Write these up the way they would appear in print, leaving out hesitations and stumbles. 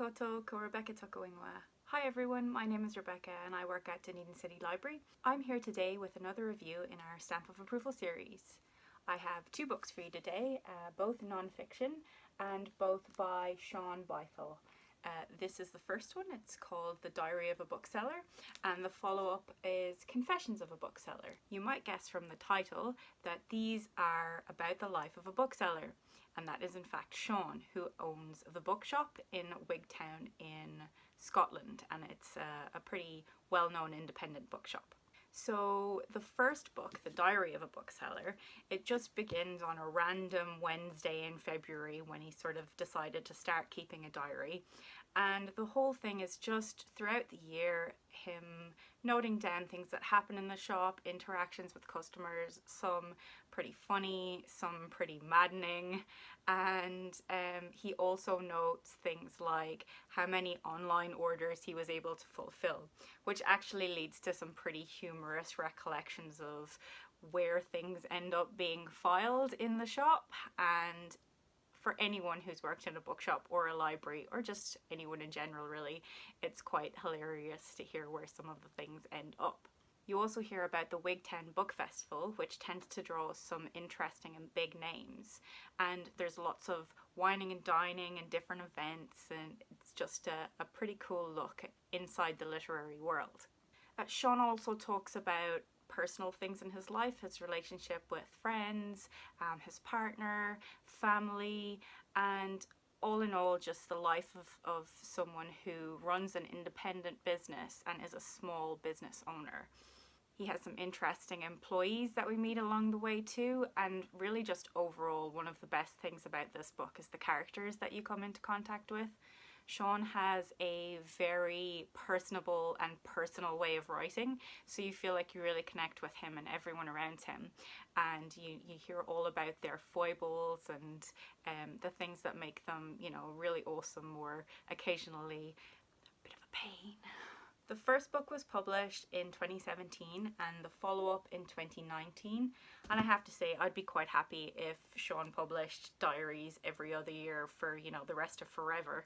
koto, ko Rebecca Tokoingwa. Hi everyone, my name is Rebecca and I work at Dunedin City Library. I'm here today with another review in our Stamp of Approval series. I have two books for you today, both non-fiction and both by Shaun Bythell. This is the first one. It's called The Diary of a Bookseller, and the follow-up is Confessions of a Bookseller. You might guess from the title that these are about the life of a bookseller, and that is in fact Shaun, who owns the Bookshop in Wigtown in Scotland, and it's a pretty well-known independent bookshop. So the first book, The Diary of a Bookseller, it just begins on a random Wednesday in February when he sort of decided to start keeping a diary. And the whole thing is just throughout the year, him noting down things that happen in the shop, interactions with customers, some pretty funny, some pretty maddening. And he also notes things like how many online orders he was able to fulfill, which actually leads to some pretty humorous recollections of where things end up being filed in the shop. And for anyone who's worked in a bookshop or a library, or just anyone in general really, it's quite hilarious to hear where some of the things end up. You also hear about the Wigtown Book Festival, which tends to draw some interesting and big names, and there's lots of wining and dining and different events, and it's just a pretty cool look inside the literary world. Shaun also talks about personal things in his life, his relationship with friends, his partner, family, and all in all just the life of someone who runs an independent business and is a small business owner. He has some interesting employees that we meet along the way too, and really just overall one of the best things about this book is the characters that you come into contact with. Shaun has a very personable and personal way of writing, so you feel like you really connect with him and everyone around him, and you hear all about their foibles and the things that make them, you know, really awesome or occasionally a bit of a pain. The first book was published in 2017 and the follow-up in 2019, and I have to say I'd be quite happy if Shaun published diaries every other year for, you know, the rest of forever.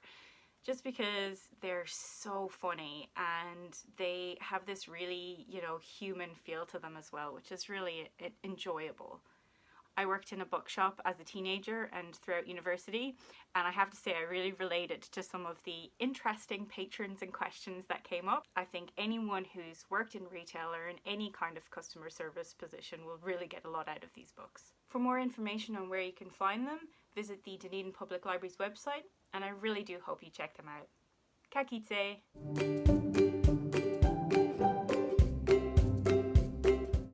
Just because they're so funny and they have this really, you know, human feel to them as well, which is really enjoyable. I worked in a bookshop as a teenager and throughout university, and I have to say I really related to some of the interesting patrons and questions that came up. I think anyone who's worked in retail or in any kind of customer service position will really get a lot out of these books. For more information on where you can find them, visit the Dunedin Public Libraries website, and I really do hope you check them out. Ka kite!